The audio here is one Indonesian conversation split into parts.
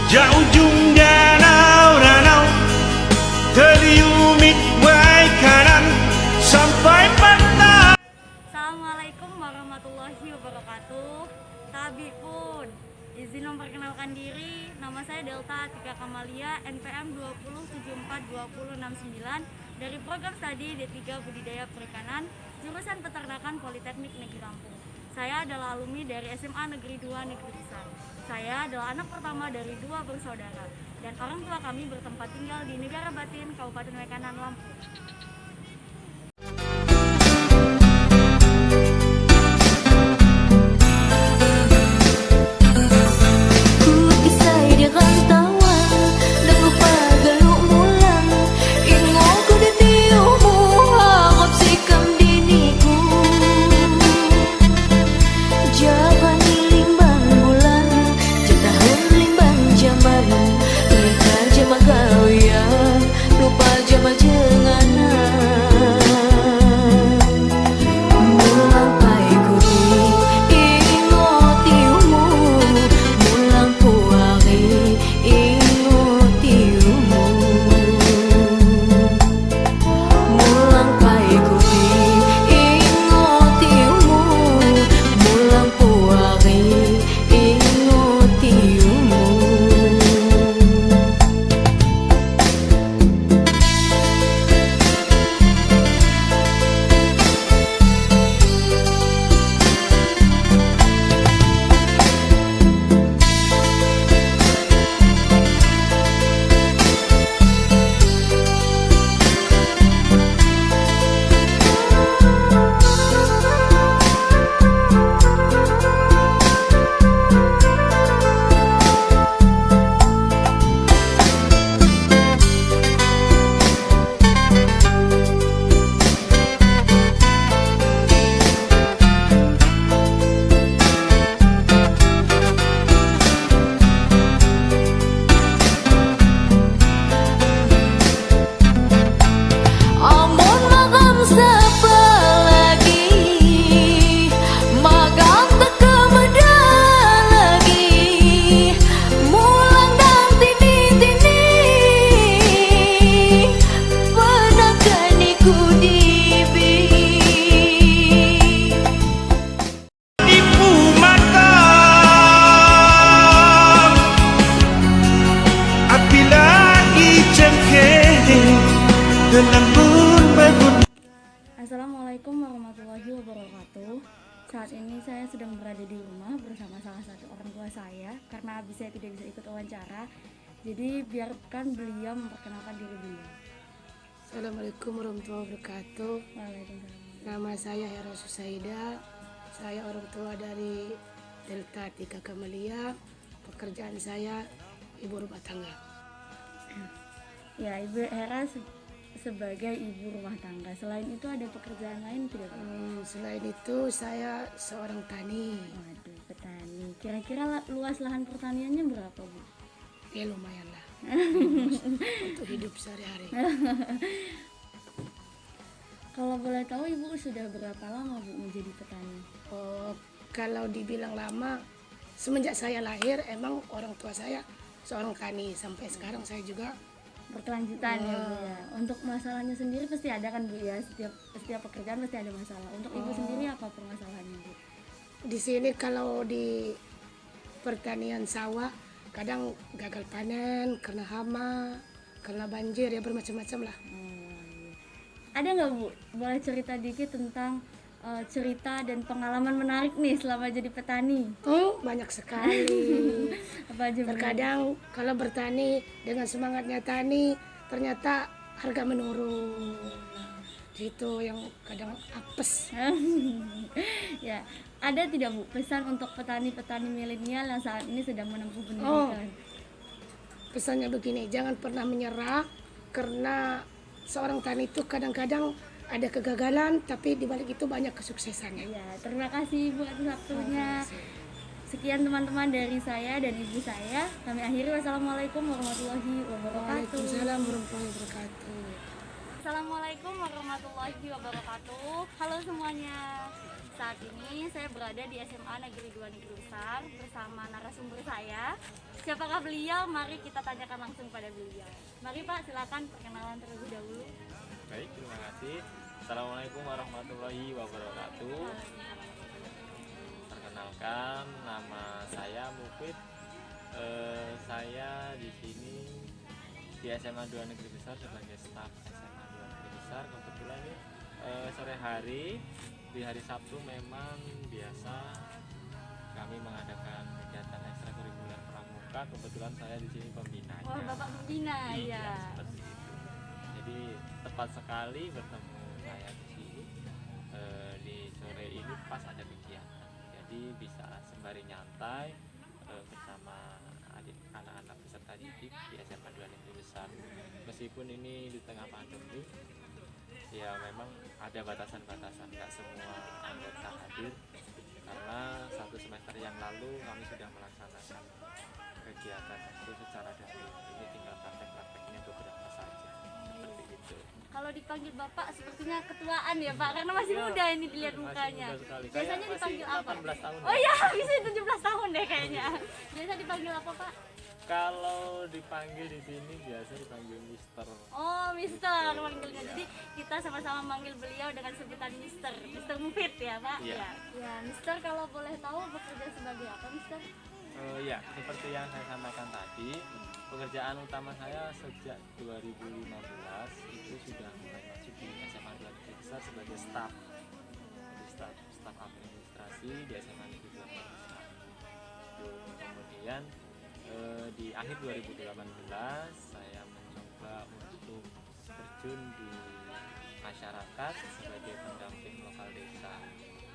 ujung danau-danau, terliumit baik kanan sampai patah. Assalamualaikum warahmatullahi wabarakatuh. Tabi pun izin memperkenalkan diri. Nama saya Delta Atika Kamalia, NPM 207420069 dari program studi D3 Budidaya Perikanan, jurusan Peternakan Politeknik Negeri Lampung. Saya adalah alumni dari SMA Negeri 2 Negeri Pisan. Saya adalah anak pertama dari 2 bersaudara, dan orang tua kami bertempat tinggal di Negara Batin, Kabupaten Wekanan, Lampung. Assalamualaikum warahmatullahi wabarakatuh. Saat ini saya sedang berada di rumah bersama salah satu orang tua saya, karena habis saya tidak bisa ikut wawancara. Jadi biarkan beliau memperkenalkan diri beliau. Assalamualaikum warahmatullahi wabarakatuh. Waalaikumsalam. Nama saya Hera Susaida. Saya orang tua dari Delta Atika Kamalia. Pekerjaan saya ibu rumah tangga. Ya, Ibu Hera sebagai ibu rumah tangga. Selain itu ada pekerjaan lain tidak? Selain itu saya seorang tani. Waduh, petani. Kira-kira luas lahan pertaniannya berapa, Bu? Ya lumayan lah untuk hidup sehari-hari. Kalau boleh tahu Ibu sudah berapa lama, Bu, menjadi petani? Kalau dibilang lama, semenjak saya lahir emang orang tua saya seorang tani. Sampai sekarang saya juga berkelanjutan ya, Bu ya. Untuk masalahnya sendiri pasti ada kan, Bu ya. Setiap pekerjaan pasti ada masalah. Untuk Ibu sendiri apa permasalahannya, Bu? Di sini kalau di pertanian sawah kadang gagal panen karena hama, karena banjir, ya bermacam-macam lah. Ada nggak, Bu, boleh cerita dikit tentang cerita dan pengalaman menarik nih selama jadi petani? Banyak sekali. Apa aja, Bu? Terkadang kalau bertani dengan semangatnya tani, ternyata harga menurun. Itu yang kadang apes. Ya, ada tidak, Bu, pesan untuk petani-petani milenial yang saat ini sedang menempuh pendidikan? Pesannya begini, jangan pernah menyerah, karena seorang tani itu kadang-kadang ada kegagalan, tapi dibalik itu banyak kesuksesannya. Ya, terima kasih, Bu, atas waktunya. Sekian teman-teman dari saya dan ibu saya. Kami akhiri. Wassalamualaikum warahmatullahi wabarakatuh. Waalaikumsalam warahmatullahi wabarakatuh. Assalamualaikum warahmatullahi wabarakatuh. Halo semuanya. Saat ini saya berada di SMA Negeri 2 Negeri Besar bersama narasumber saya. Siapakah beliau? Mari kita tanyakan langsung pada beliau. Mari Pak, silakan perkenalan terlebih dahulu. Baik, terima kasih. Assalamualaikum warahmatullahi wabarakatuh. Perkenalkan, nama saya Mufid. Saya di sini di SMA 2 Negeri Besar sebagai staf SMA 2 Negeri Besar. Kebetulan ini sore hari di hari Sabtu memang biasa kami mengadakan kegiatan ekstrakurikuler pramuka. Kebetulan saya di sini pembinanya. Oh, Bapak pembina Iya, ya. seperti itu. Jadi tepat sekali bertemu saya di sini di sore ini pas ada kegiatan. Jadi bisa sembari nyantai bersama anak-anak peserta didik di SMA 2 Negeri Besar. Meskipun ini di tengah pandemi, ya memang ada batasan-batasan, nggak semua anggota hadir karena satu semester yang lalu kami sudah melaksanakan kegiatan itu secara daring. Ini tinggal praktek-prakteknya beberapa saja seperti itu. Kalau dipanggil Bapak sepertinya ketuaan ya Pak, karena masih Iya, muda ini dilihat masih mukanya. muda sekali. Biasanya Kayak dipanggil masih apa? 18 tahun. Oh iya, bisa 17 tahun deh kayaknya. Biasa dipanggil apa Pak? Kalau dipanggil di sini biasa dipanggil Mister. Oh, Mister manggilnya. Jadi kita sama-sama manggil beliau dengan sebutan Mister Mufid ya Pak. Iya. Ya, Mister kalau boleh tahu bekerja sebagai apa Mister? Ya, seperti yang saya sampaikan tadi, pekerjaan utama saya sejak 2015 itu sudah mulai masuk di SMA 2 Negeri Besar sebagai staf. Jadi staf administrasi di SMA Negeri 2 Negeri Besar. Kemudian di akhir 2018 saya mencoba untuk terjun di masyarakat sebagai pendamping lokal desa.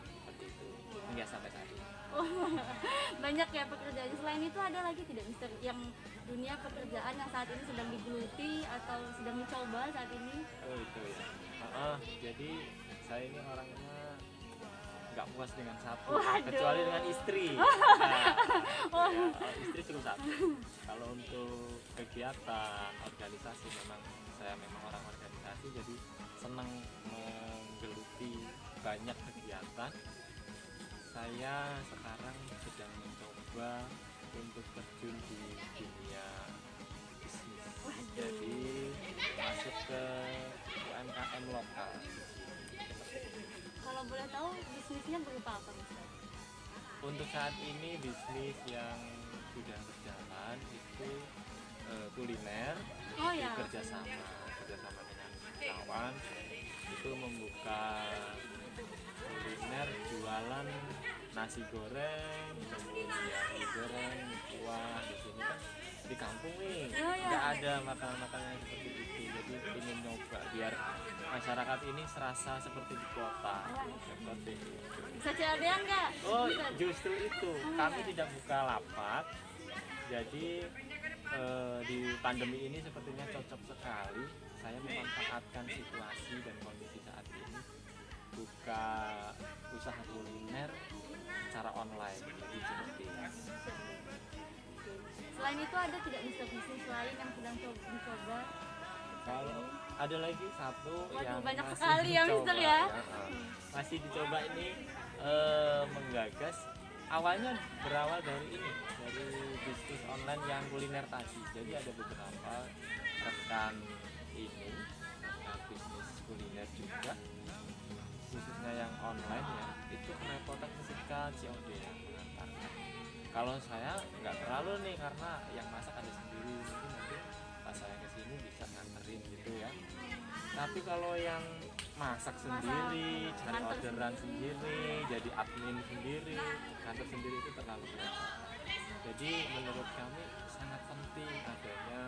Seperti itu hingga sampai saat ini. Oh, banyak ya pekerjaannya. Selain itu ada lagi tidak Mister yang dunia pekerjaan yang saat ini sedang digeluti atau sedang dicoba saat ini? Oh itu ya. Jadi saya ini orangnya nggak puas dengan satu, Waduh. kecuali dengan istri. Istri cukup satu. Kalau untuk kegiatan organisasi saya memang orang organisasi, jadi senang menggeluti banyak kegiatan. Saya sekarang sedang mencoba untuk terjun di dunia bisnis. Jadi masuk ke UMKM lokal. Kalau boleh tahu bisnisnya berupa apa Mister? Untuk saat ini bisnis yang sudah berjalan itu kuliner. Oh ya. Kerjasama dengan kawan itu membuka kuliner, jualan nasi goreng, kemudian mie goreng, kuah. Di sini kan di kampung nih Oh, ya. nggak ada makanan-makanan yang seperti itu, jadi ingin nyoba biar masyarakat ini serasa seperti di kota. Seperti itu. Bisa CLD-an nggak? Oh, Bisa. justru itu kami tidak buka lapak, jadi di pandemi ini sepertinya cocok sekali saya memanfaatkan situasi dan kondisi saat ini buka usaha kuliner secara online. Jadi seperti itu. Selain itu ada tidak Mister bisnis lain yang sedang dicoba? Kalau ada lagi satu Waduh, yang banyak masih sekali ya, dicoba, Mister, ya. Masih dicoba ini menggagas. Awalnya berawal dari bisnis online yang kuliner tadi. Jadi ada beberapa rekan bisnis kuliner juga, khususnya yang online ya, itu kerepotan ketika COD yang mengantarkan. Kalau saya nggak terlalu nih karena yang masak ada sendiri, mungkin pas saya kesini bisa nganterin gitu ya. Tapi kalau yang masak sendiri, cari nganter orderan sendiri, jadi admin sendiri, kantor sendiri itu terlalu repot. Jadi menurut kami sangat penting adanya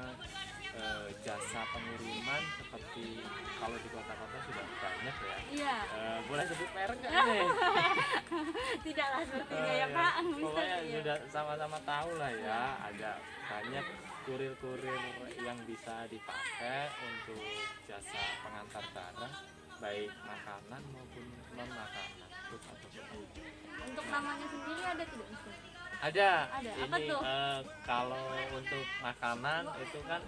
jasa pengiriman seperti kalau di kota-kota sudah banyak ya. Iya. Boleh sebut merek nggak nih? Tidaklah sepertinya ya Pak. Mister. Pokoknya Iya. sudah sama-sama tahu lah ya, ada banyak kurir-kurir yang bisa dipakai untuk jasa pengantar barang, baik makanan maupun non makanan, food ataupun food. Untuk namanya sendiri ada tidak Mister? Ada. Ada. Apa Ini tuh? kalau untuk makanan itu kan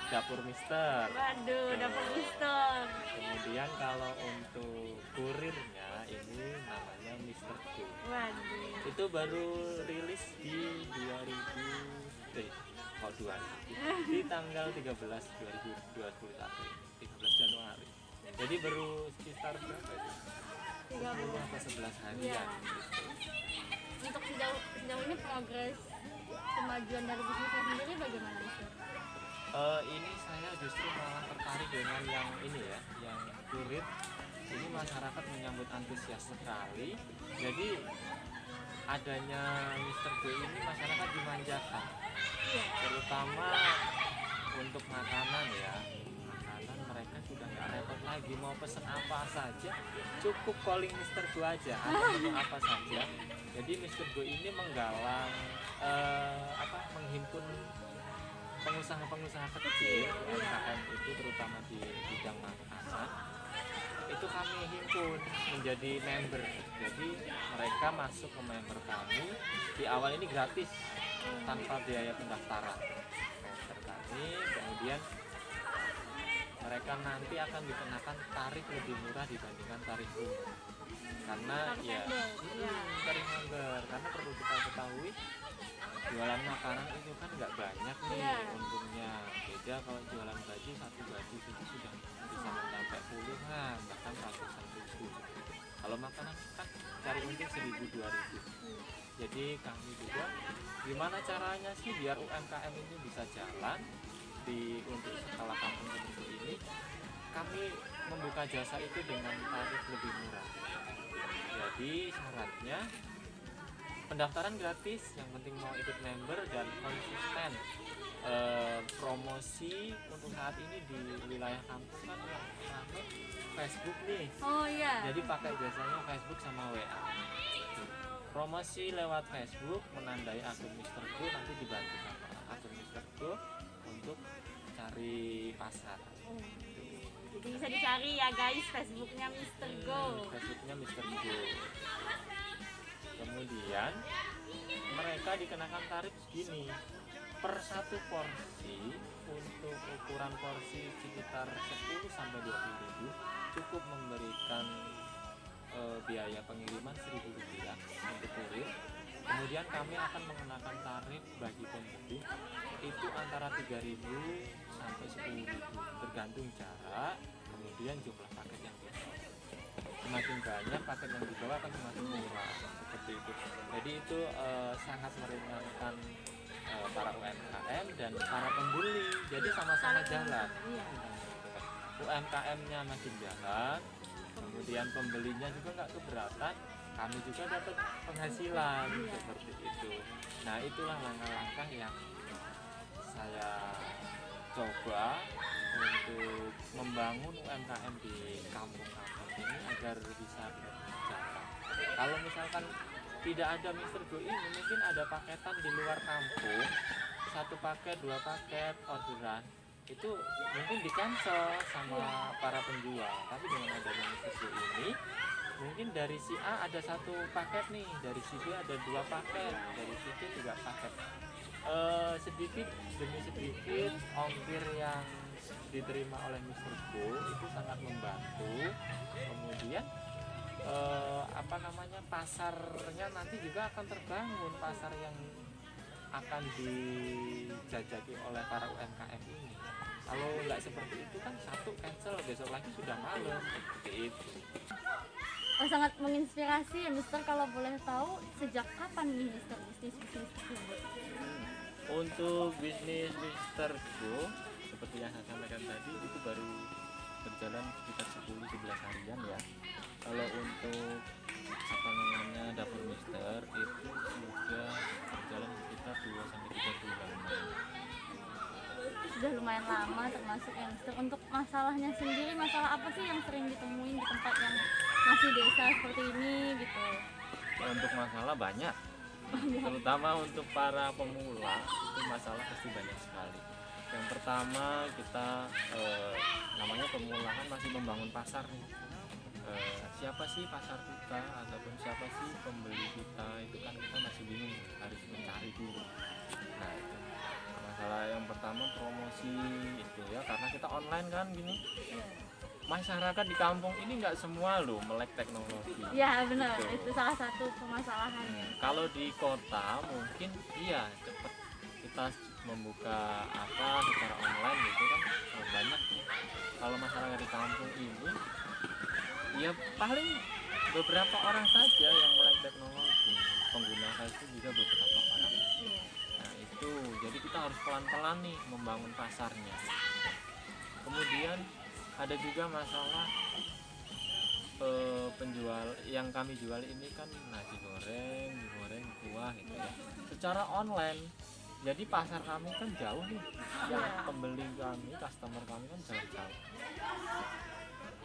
dapur Mister. Waduh, dapur Mister. Kemudian kalau untuk kurirnya ini namanya Mister Go. Waduh. Itu baru rilis di 2000 di tanggal 13 2021 13 Januari. Jadi baru sekitar berapa itu? 10 atau 11 harian Iya. gitu. Untuk sejauh ini progres kemajuan dari bisnisnya sendiri bagaimana, Mister? Ini saya justru malah tertarik dengan yang ini ya, yang kurir. Ini masyarakat menyambut antusias sekali. Jadi adanya Mister Go ini masyarakat dimanjakan, terutama untuk makanan ya. Makanan mereka sudah nggak repot lagi, mau pesen apa saja cukup calling Mister Go aja, ada menu apa saja. Jadi Mister Go ini menggalang menghimpun pengusaha-pengusaha kecil UMKM itu terutama di bidang makanan itu kami himpun menjadi member. Jadi mereka masuk ke member kami di awal ini gratis tanpa biaya pendaftaran member kami, kemudian mereka nanti akan dikenakan tarif lebih murah dibandingkan tarif umum karena tarif member karena perlu kita ketahui jualan makanan itu kan nggak banyak nih untungnya. Beda kalau jualan baju, satu baju itu sudah bisa mencapai puluhan bahkan ratusan ribu. Kalau makanan kan cari untung 1.000-2.000. Jadi kami juga gimana caranya sih biar UMKM ini bisa jalan untuk skala kampung seperti ini. Kami membuka jasa itu dengan tarif lebih murah. Jadi syaratnya pendaftaran gratis, yang penting mau ikut member dan konsisten. Promosi untuk saat ini di wilayah kampung kan yang ramai Facebook nih. Oh iya. Jadi pakai jasanya Facebook sama WA. Promosi lewat Facebook menandai akun Mister Go, nanti dibantu sama akun Mister Go untuk cari pasar. Jadi bisa dicari ya guys Facebooknya Mister Go. Facebooknya Mister Go. Kemudian mereka dikenakan tarif segini per satu porsi. Untuk ukuran porsi sekitar 10 sampai 20 ribu cukup memberikan biaya pengiriman 1.000 rupiah untuk kurir. Kemudian kami akan mengenakan tarif bagi pembeli itu antara 3.000 sampai 10.000 tergantung jarak, kemudian jumlah paket yang dibawa. Semakin banyak paket yang dibawa akan semakin murah seperti itu. Jadi itu sangat meringankan para UMKM dan para pembeli. Jadi sama-sama jalan. UMKM-nya makin jalan, kemudian pembelinya juga nggak keberatan, kami juga dapat penghasilan seperti itu. Nah itulah langkah-langkah yang saya coba untuk membangun UMKM di kampung-kampung ini agar bisa berjalan. Kalau misalkan tidak ada Mister Go ini, mungkin ada paketan di luar kampung, 1 paket, 2 paket orderan itu mungkin di cancel sama para penjual. Tapi dengan adanya Mister Go ini, mungkin dari si A ada 1 paket nih, dari si B ada 2 paket, dari si C 3 paket. Sedikit demi sedikit ongkir yang diterima oleh Mister Go itu sangat membantu. Kemudian pasarnya nanti juga akan terbangun, pasar yang akan dijajaki oleh para UMKM ini. Kalau nggak seperti itu kan 1 cancel, besok lagi sudah malam seperti itu. Oh, sangat menginspirasi ya Mister. Kalau boleh tahu sejak kapan nih Mister bisnis tersebut? Untuk bisnis Mister Go seperti yang saya sampaikan tadi itu baru berjalan sekitar 10-11 harian ya. Kalau untuk dapur Mister itu sudah berjalan sekitar 2-3 bulan. Sudah lumayan lama termasuk ya Mister. Untuk masalahnya sendiri, masalah apa sih yang sering ditemuin di tempat yang masih desa seperti ini gitu? Untuk masalah banyak, terutama untuk para pemula itu masalah pasti banyak sekali. Yang pertama kita namanya pemula kan masih membangun pasar nih. Siapa sih pasar kita ataupun siapa sih pembeli kita, itu kan kita masih bingung, harus mencari dulu. Nah itu masalah yang pertama, promosi itu online kan gini, masyarakat di kampung ini nggak semua loh melek teknologi. Ya benar, Gitu. itu salah satu permasalahan. Kalau di kota mungkin iya cepet kita membuka apa secara online gitu kan banyak. Kalau masyarakat di kampung ini ya paling beberapa orang saja yang melek teknologi, pengguna Facebook juga beberapa orang. Iya. Nah itu jadi kita harus pelan-pelan nih membangun pasarnya. Kemudian ada juga masalah penjual yang kami jual ini kan nasi goreng, mie goreng, kuah gitu ya. Secara online. Jadi pasar kami kan jauh nih. Yang pembeli kami, customer kami kan jauh-jauh.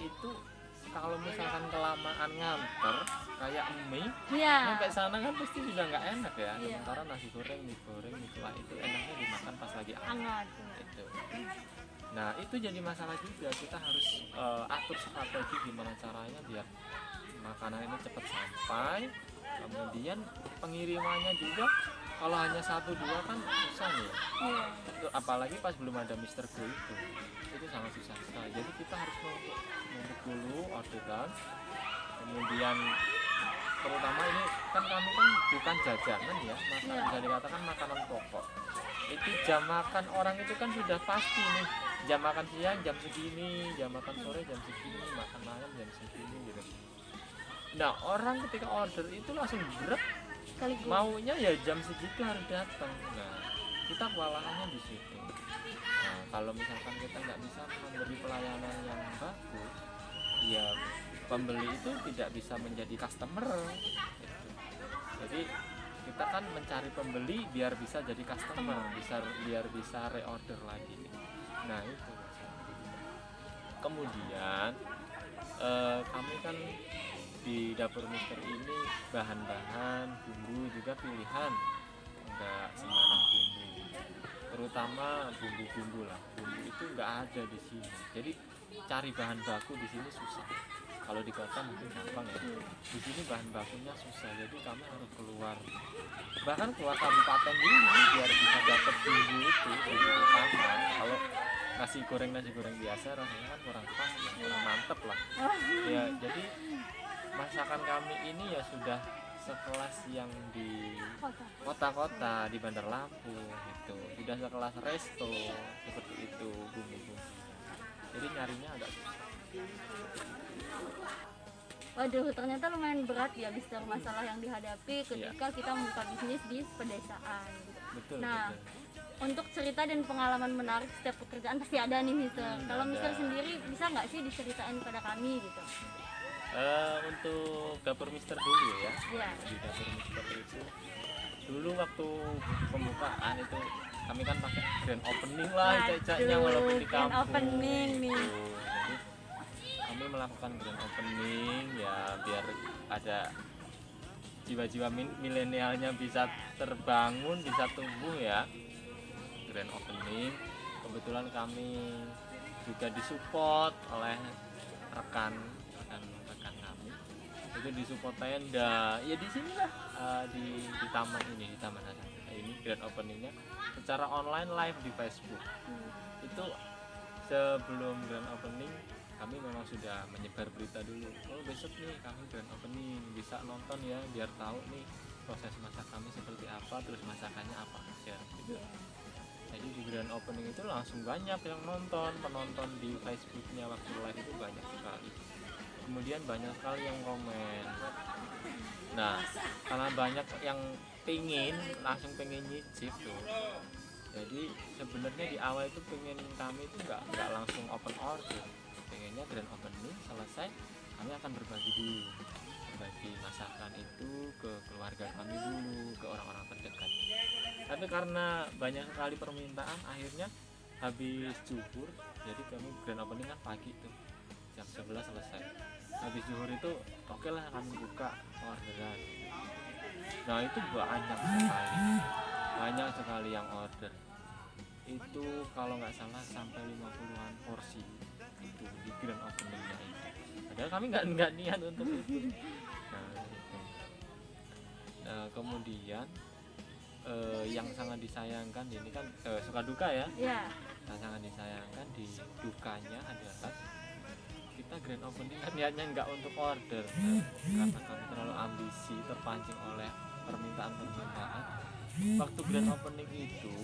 Itu kalau misalkan kelamaan nganter kayak mie, Iya. sampai sana kan pasti juga nggak enak ya. Iya. Sementara nasi goreng, mie kuah itu enaknya dimakan pas lagi Hangat. itu. Nah itu jadi masalah juga, kita harus atur strategi gimana caranya biar makanan ini cepat sampai. Kemudian pengirimannya juga kalau hanya 1-2 kan susah nih. Iya. Itu apalagi pas belum ada Mr. Go itu sangat susah sekali. Jadi kita harus numpuk dulu orderan. Kemudian terutama ini kan kami kan bukan jajanan ya, bisa dikatakan makanan pokok. Itu jam makan orang itu kan sudah pasti nih, jam makan siang jam segini, jam makan sore jam segini, makan malam jam segini gitu. Nah orang ketika order itu langsung berat, maunya ya jam segitu harus datang. Nah kita kewalahannya di situ. Nah kalau misalkan kita nggak bisa memberi pelayanan yang bagus, ya pembeli itu tidak bisa menjadi customer gitu. Jadi kita kan mencari pembeli biar bisa jadi customer, biar bisa reorder lagi. Nah itu. Kemudian kami kan di dapur Mister ini bahan-bahan bumbu juga pilihan, enggak sembarang bumbu, terutama bumbu-bumbu lah. Bumbu itu enggak ada di sini, jadi cari bahan baku di sini susah. Kalau di kota mungkin gampang ya, di sini bahan bakunya susah, jadi kami harus keluar kabupaten dulu biar bisa dapat bumbu itu, bumbu utama. Kalau nasi goreng biasa rasanya kan kurang pas ya, kurang mantep lah ya. Jadi masakan kami ini ya sudah sekelas yang di kota-kota, di Bandar Lampung gitu, sudah sekelas resto seperti itu bumbu-bumbu. Jadi nyarinya agak susah. Waduh, ternyata lumayan berat ya Mister masalah yang dihadapi ketika kita membuka bisnis di pedesaan. Betul, Nah, betul. untuk cerita dan pengalaman menarik setiap pekerjaan pasti ada nih Mister. Kalau Mister sendiri bisa nggak sih diceritain pada kami gitu? Untuk dapur Mister dulu ya. Iya. Di dapur Mister itu dulu waktu pembukaan itu kami kan pakai grand opening lah, cecaknya walaupun di grand kampung. opening nih. Jadi kami melakukan grand opening ya biar ada jiwa-jiwa milenialnya bisa terbangun, bisa tumbuh ya. Grand opening, kebetulan kami juga disupport oleh rekan kami. Itu disupport tenda. Ya di sinilah di taman ini, di Taman Hasan. Ini grand openingnya secara online live di Facebook. Itu sebelum grand opening kami memang sudah menyebar berita dulu. Oh besok nih kami grand opening, bisa nonton ya biar tahu nih proses masak kami seperti apa, terus masakannya apa aja gitu. Jadi di grand opening itu langsung banyak yang nonton, penonton di Facebooknya waktu live itu banyak sekali. Kemudian banyak sekali yang komen. Nah karena banyak yang langsung pengen nyicip tuh. Jadi sebenarnya di awal itu pengen kami itu nggak langsung open order, pengennya grand opening selesai kami akan berbagi masakan itu ke keluarga kami dulu, ke orang-orang terdekat. Tapi karena banyak sekali permintaan, akhirnya habis zuhur, jadi kami grand opening kan pagi tuh jam 11 selesai. Habis zuhur itu oke lah kami buka orderan. Nah itu banyak sekali yang order. Itu kalau nggak salah sampai 50-an porsi itu di grand openingnya itu. Padahal kami nggak niat untuk itu. Nah, itu. Kemudian yang sangat disayangkan ini kan suka duka ya. Iya. Yang sangat disayangkan di dukanya adalah kita grand opening kan niatnya nggak untuk order, karena kami terlalu ambisi terpancing oleh permintaan. Waktu grand opening itu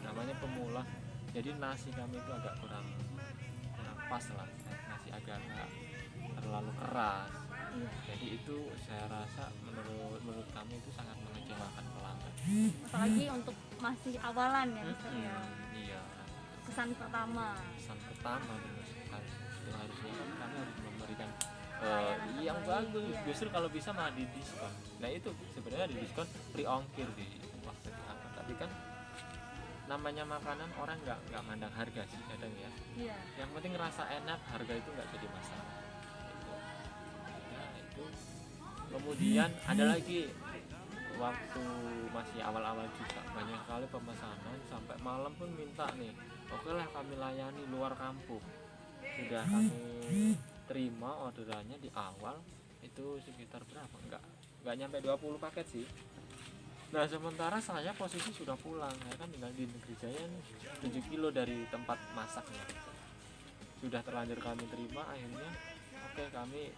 namanya pemula, jadi nasi kami itu agak kurang pas lah, nasi agak terlalu keras. Jadi itu saya rasa menurut kami itu sangat mengecewakan pelanggan. Apalagi untuk masih awalan ya Mister ya. Iya. Kesan pertama. Pesan pertama benar sekali. Itu harusnya kan kami harus memberikan yang terbaik, bagus. iya. Justru kalau bisa malah di diskon. Nah itu sebenarnya di diskon free ongkir di waktu diangkat. Tapi kan namanya makanan orang nggak mandang harga sih kadang ya. Iya. Yang penting rasa enak, harga itu nggak jadi masalah. Itu. Nah itu. Kemudian ada lagi waktu masih awal-awal juga banyak sekali pemesanan sampai malam pun minta nih, oke lah kami layani luar kampung. Sudah kami terima orderannya di awal itu sekitar berapa? Enggak nyampe 20 paket sih. Nah sementara saya posisi sudah pulang, saya kan tinggal di Negeri Jaya nih, 7 kilo dari tempat masaknya. Sudah terlanjur kami terima, akhirnya oke kami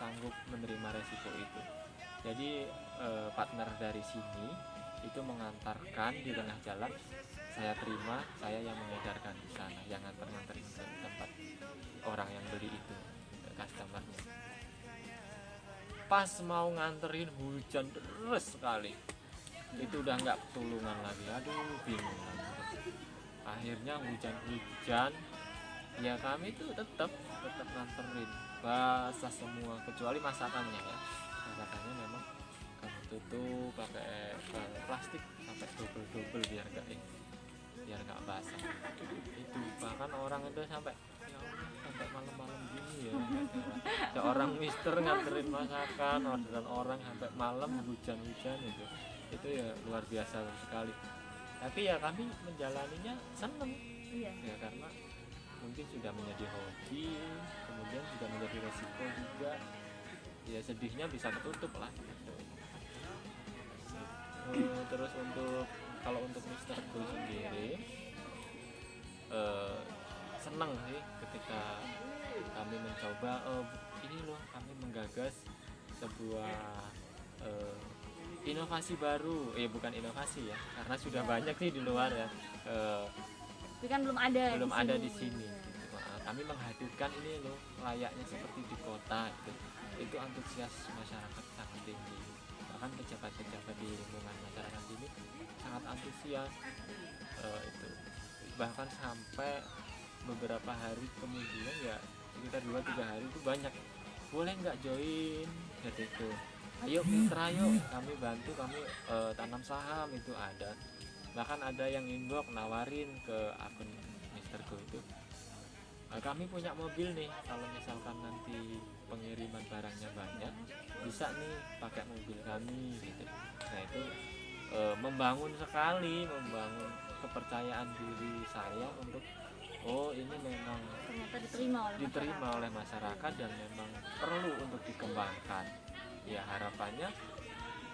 sanggup menerima resiko itu. Jadi partner dari sini itu mengantarkan di tengah jalan, saya terima, saya yang mengedarkan di sana, yang nganterin ke tempat orang yang beli itu, ke customernya. Pas mau nganterin hujan terus sekali, itu udah nggak ketulungan lagi, aduh bingung lagi. Akhirnya hujan-hujan, ya kami tuh tetap nganterin, basah semua kecuali masakannya ya. Masakannya memang kami tutup pakai plastik sampai double biar nggak basah. Itu bahkan orang itu sampai ya Allah, sampai malam-malam gini ya. Seorang mister nganterin masakan orderan orang sampai malam hujan-hujan itu ya luar biasa sekali. Tapi ya kami menjalaninya seneng. Iya. Ya karena mungkin sudah menjadi hobi, kemudian sudah menjadi resiko juga. Ya sedihnya bisa ketutup lah gitu. Terus kalau untuk Mister Go sendiri senang sih ketika kami mencoba ini loh, kami menggagas sebuah inovasi baru, bukan inovasi ya, karena sudah banyak sih di luar ya, Tapi kan belum ada di sini gitu. Kami menghadirkan ini loh layaknya seperti di kota gitu. Itu antusias masyarakat sangat tinggi, bahkan pejabat-pejabat di lingkungan masyarakat ini sangat antusias. Itu bahkan sampai beberapa hari kemudian ya sekitar 2-3 hari itu banyak, boleh nggak join gitu, ayo mitra yuk kami bantu, kami tanam saham, itu ada. Bahkan ada yang inbox nawarin ke akun Mister Go itu, kami punya mobil nih, kalau misalkan nanti pengiriman barangnya banyak bisa nih pakai mobil kami gitu. Nah itu membangun kepercayaan diri saya untuk ini memang ternyata diterima oleh masyarakat dan memang perlu untuk dikembangkan. Ya harapannya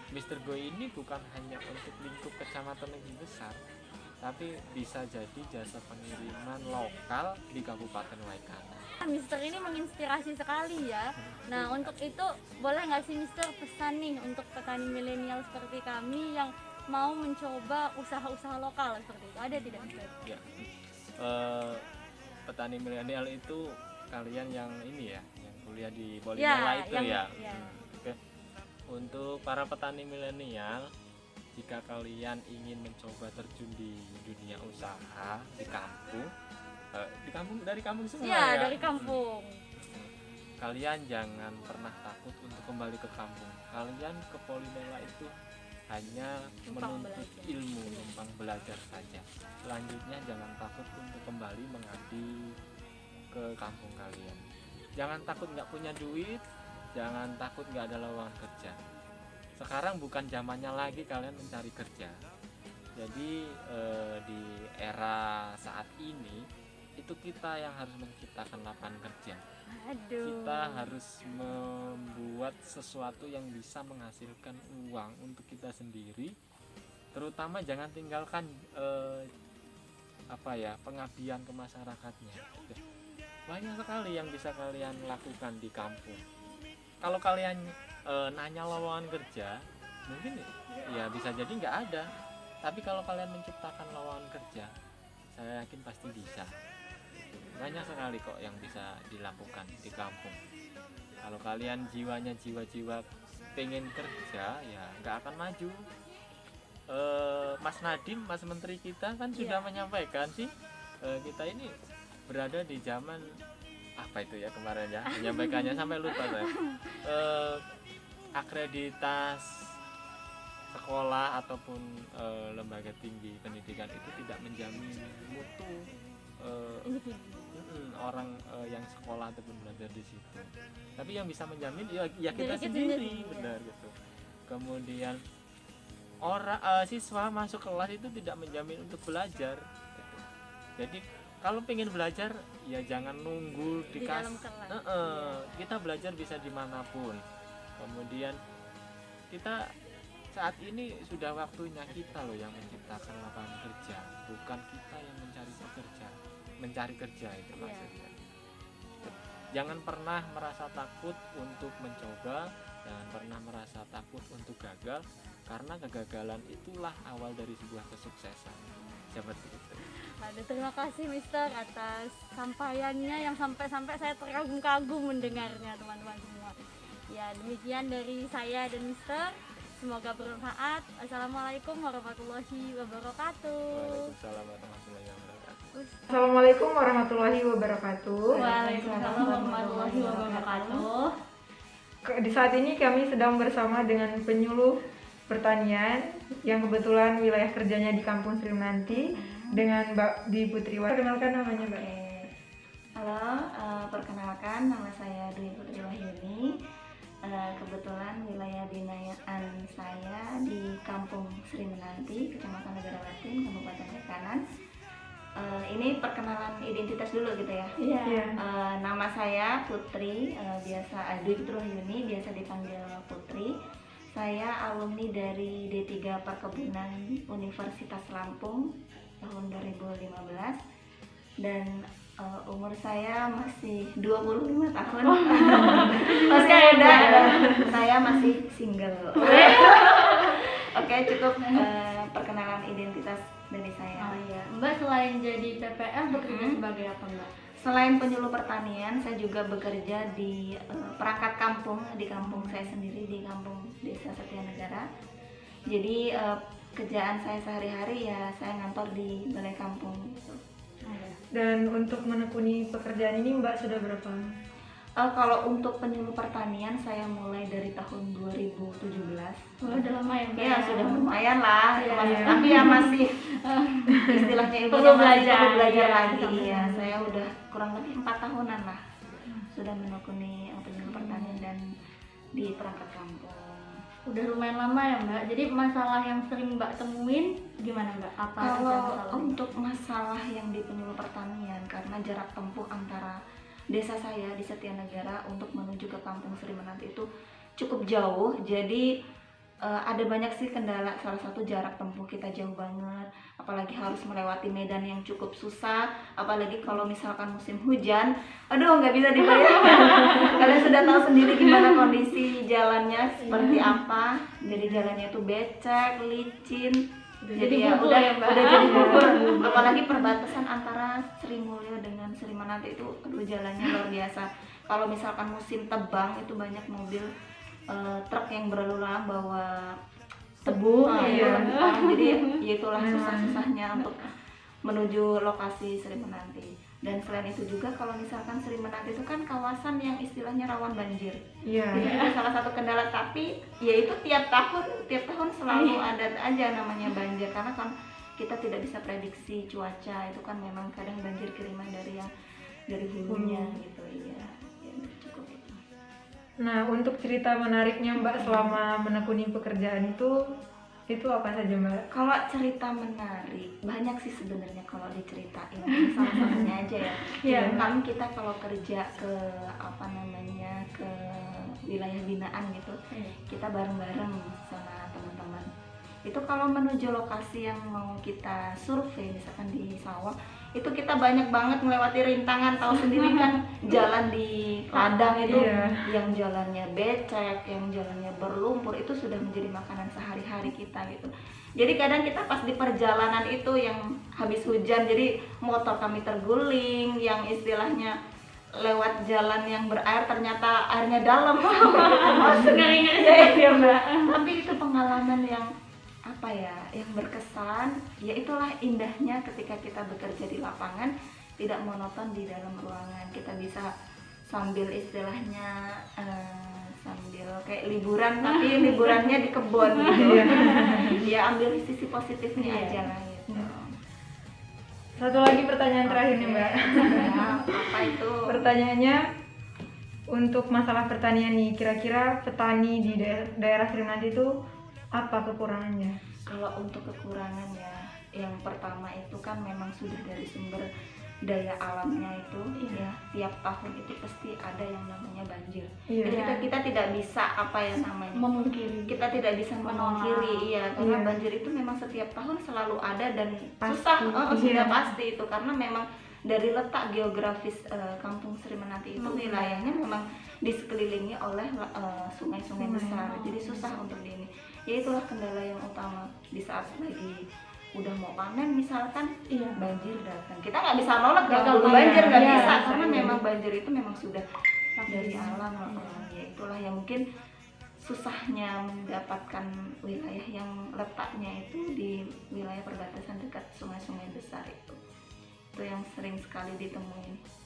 Mister Go ini bukan hanya untuk lingkup kecamatan Negeri Besar, tapi bisa jadi jasa pengiriman lokal di Kabupaten Waikana. Mister ini menginspirasi sekali ya. Nah untuk itu boleh nggak sih Mister pesan nih untuk petani milenial seperti kami yang mau mencoba usaha-usaha lokal seperti itu, ada tidak Mister? Ya. Petani milenial itu kalian yang ini ya, yang kuliah di Bolinela itu ya. Oke. Untuk para petani milenial, jika kalian ingin mencoba terjun di dunia usaha di kampung, dari kampung semua ya? Ya, dari kampung. Kalian jangan pernah takut untuk kembali ke kampung. Kalian ke Bolinela itu hanya menuntut ilmu, numpang belajar saja. Selanjutnya jangan takut untuk kembali mengabdi ke kampung kalian. Jangan takut nggak punya duit, jangan takut nggak ada lowongan kerja. Sekarang bukan zamannya lagi kalian mencari kerja. Jadi di era saat ini itu kita yang harus menciptakan lapangan kerja. Kita harus membuat sesuatu yang bisa menghasilkan uang untuk kita sendiri terutama jangan tinggalkan pengabdian ke masyarakatnya. Banyak sekali yang bisa kalian lakukan di kampung. Kalau kalian nanya lowongan kerja, mungkin ya bisa jadi nggak ada, tapi kalau kalian menciptakan lowongan kerja, saya yakin pasti bisa. Banyak sekali kok yang bisa dilakukan di kampung. Kalau kalian jiwanya jiwa-jiwa pengen kerja, ya nggak akan maju. Mas Nadiem, Mas Menteri kita kan sudah menyampaikan sih, kita ini berada di zaman apa itu ya kemarin ya, menyampaikannya sampai lupa saya. Akreditas sekolah ataupun lembaga tinggi pendidikan itu tidak menjamin mutu orang yang sekolah ataupun belajar di situ. Tapi yang bisa menjamin ya kita sendiri, benar gitu. Kemudian siswa masuk kelas itu tidak menjamin untuk belajar gitu. Jadi kalau pengen belajar ya jangan nunggu di dalam kelas. Kita belajar bisa dimanapun. Kemudian kita saat ini sudah waktunya kita loh yang menciptakan lapangan kerja, bukan kita yang mencari kerja itu maksudnya. Jangan pernah merasa takut untuk mencoba, jangan pernah merasa takut untuk gagal, karena kegagalan itulah awal dari sebuah kesuksesan. Seperti itu. Aduh, terima kasih Mister atas sampaiannya yang sampai-sampai saya terkagum-kagum mendengarnya, teman-teman semua. Ya, demikian dari saya dan Mister. Semoga bermanfaat. Assalamualaikum warahmatullahi wabarakatuh. Waalaikumsalam warahmatullahi wabarakatuh. Assalamualaikum warahmatullahi wabarakatuh. Waalaikumsalam warahmatullahi wabarakatuh. Di saat ini kami sedang bersama dengan penyuluh pertanian yang kebetulan wilayah kerjanya di Kampung Sri Menanti dengan Mbak Dwi Putriwati. Perkenalkan namanya, Mbak. Halo, perkenalkan nama saya Dwi Putri Wahyuni. Kebetulan wilayah binaan saya di Kampung Sri Menanti, Kecamatan Negara Latin, Kabupaten Kanan. Ini perkenalan identitas dulu gitu ya. Iya. Nama saya Putri, biasa Dwi Putri Wahyuni, biasa dipanggil Putri. Saya alumni dari D3 Perkebunan Universitas Lampung tahun 2015 dan umur saya masih 25 tahun. Masih muda, saya masih single. Oke, cukup perkenalan identitas dari saya. Oh iya, Mbak selain jadi PPL bekerja sebagai apa Mbak? Selain penyuluh pertanian, saya juga bekerja di perangkat kampung, di kampung saya sendiri, di kampung Desa Setianegara. Jadi kerjaan saya sehari-hari ya saya ngantor di balai kampung gitu. Dan untuk menekuni pekerjaan ini Mbak sudah berapa? Kalau untuk penyuluh pertanian saya mulai dari tahun 2017. Oh, udah lama ya Mbak? Ya sudah lumayan lah, Iya. tapi ya masih istilahnya Perlu ilmunya masih perlu belajar iya, lagi sama. ya. Saya udah kurang lebih 4 tahunan lah sudah menekuni penyuluh pertanian dan di perangkat kampung. Udah lumayan lama ya Mbak. Jadi masalah yang sering Mbak temuin gimana Mbak? Apa aja Kalau masalahnya? untuk masalah yang di penyuluh pertanian, karena jarak tempuh antara desa saya di Setianegara untuk menuju ke Kampung Sri Menanti itu cukup jauh. Jadi ada banyak sih kendala. Salah satu jarak tempuh kita jauh banget, apalagi harus melewati medan yang cukup susah, apalagi kalau misalkan musim hujan, aduh nggak bisa dibayangkan. Kalian sudah tahu sendiri gimana kondisi jalannya seperti apa. Jadi jalannya itu becek, licin. Jadi ya bubur udah ya, Mbak? udah jadi bubur. Apalagi perbatasan antara Sri Mulyo dengan Sri Menanti itu aduh jalannya luar biasa. Kalau misalkan musim tebang itu banyak mobil truk yang berlalu lalang bawa tebu, jadi ya itulah susah-susahnya untuk menuju lokasi Sri Menanti. Dan selain itu juga kalau misalkan Sri Menanti itu kan kawasan yang istilahnya rawan banjir. Iya. Jadi itu salah satu kendala, tapi ya itu tiap tahun selalu ada aja namanya banjir, karena kan kita tidak bisa prediksi cuaca, itu kan memang kadang banjir kiriman dari hulunya gitu. Iya. Ya, cukup itu. Nah, untuk cerita menariknya Mbak selama menekuni pekerjaan itu apa saja Mbak? Kalau cerita menarik banyak sih sebenarnya kalau diceritain. Salah satunya aja ya. Iya. Kan kita kalau kerja ke ke wilayah binaan gitu, kita bareng-bareng sama teman-teman. itu kalau menuju lokasi yang mau kita survei, misalkan di sawah, itu kita banyak banget melewati rintangan. Tahu sendiri kan jalan di ladang itu, Iya. yang jalannya becek, yang jalannya berlumpur, itu sudah menjadi makanan sehari-hari kita gitu. Jadi kadang kita pas di perjalanan itu yang habis hujan, jadi motor kami terguling, yang istilahnya lewat jalan yang berair ternyata airnya dalam. Ngeri-ngeri ya Mbak. Tapi itu pengalaman yang apa ya, yang berkesan. Ya itulah indahnya ketika kita bekerja di lapangan, tidak monoton di dalam ruangan. Kita bisa sambil istilahnya sambil kayak liburan, tapi liburannya di kebun gitu. Ya ambil sisi positifnya aja lah gitu. Satu lagi pertanyaan terakhir nih Mbak. Ya, apa itu? Pertanyaannya, untuk masalah pertanian nih, kira-kira petani di daerah Sri Mulyani itu apa kekurangannya? Kalau untuk kekurangan ya, yang pertama itu kan memang sudah dari sumber daya alamnya itu, ya tiap tahun itu pasti ada yang namanya banjir. Iya. Jadi kita tidak bisa apa yang namanya Memungkiri. kita tidak bisa memungkiri, iya, karena Iya. banjir itu memang setiap tahun selalu ada dan Pasti. susah, sudah Iya. pasti itu, karena memang dari letak geografis Kampung Sri Menanti itu wilayahnya memang disekelilingi oleh sungai-sungai besar, jadi susah untuk ini. Ya itulah kendala yang utama di saat lagi udah mau panen misalkan, banjir datang, kita nggak bisa nolak kalau banjir, nggak Iya, bisa, iya. karena memang banjir itu memang sudah dari alam. Ya itulah yang mungkin susahnya mendapatkan wilayah yang letaknya itu di wilayah perbatasan dekat sungai-sungai besar itu yang sering sekali ditemuin.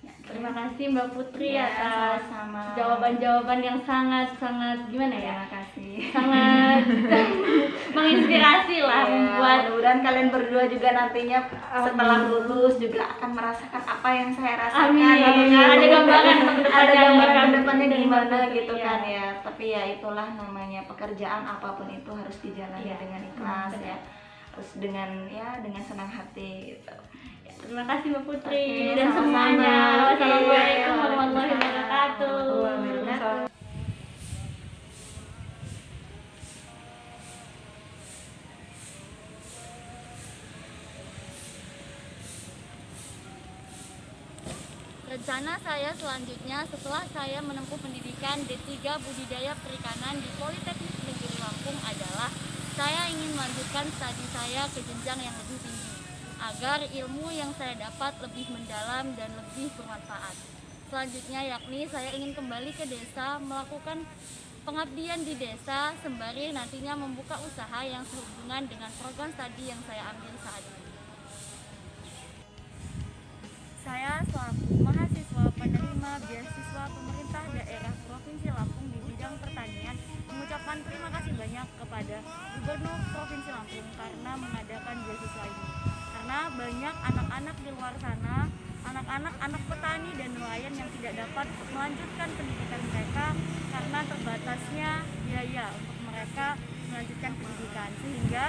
Ya, Terima kasih Mbak Putri Ya, atas sama-sama. jawaban-jawaban yang sangat gimana ya? Terima kasih. Sangat menginspirasi lah, Ya, membuat mudah-mudahan kalian berdua juga nantinya setelah lulus juga akan merasakan apa yang saya rasakan. Amin. gitu kan. Ada gambaran ada gambaran kan ke depannya dari gimana Mbak Putri, gitu ya. kan ya. Tapi ya itulah namanya pekerjaan, apapun itu harus dijalani Iya. dengan ikhlas ya. Terus dengan senang hati gitu. Terima kasih Mbak Putri Oke, dan sama-sama. semuanya. Wassalamualaikum Oke, warahmatullahi waalaikumsalam. wabarakatuh. Rencana saya selanjutnya setelah saya menempuh pendidikan D3 Budidaya Perikanan di Politeknik Negeri Lampung adalah saya ingin melanjutkan studi saya ke jenjang yang lebih tinggi agar ilmu yang saya dapat lebih mendalam dan lebih bermanfaat. Selanjutnya yakni saya ingin kembali ke desa melakukan pengabdian di desa sembari nantinya membuka usaha yang sehubungan dengan program studi yang saya ambil saat ini. Saya selaku mahasiswa penerima beasiswa pemerintah daerah Provinsi Lampung di bidang pertanian mengucapkan terima kasih banyak kepada Gubernur Provinsi Lampung karena mengadakan beasiswa ini. Karena banyak anak-anak di luar sana, anak petani dan nelayan yang tidak dapat melanjutkan pendidikan mereka karena terbatasnya biaya untuk mereka melanjutkan pendidikan, sehingga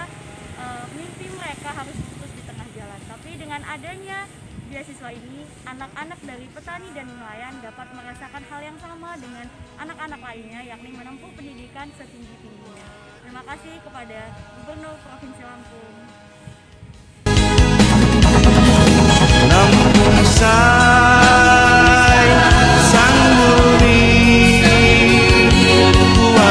mimpi mereka harus putus di tengah jalan. Tapi dengan adanya beasiswa ini, anak-anak dari petani dan nelayan dapat merasakan hal yang sama dengan anak-anak lainnya, yakni menempuh pendidikan setinggi-tingginya. Terima kasih kepada Gubernur Provinsi Lampung.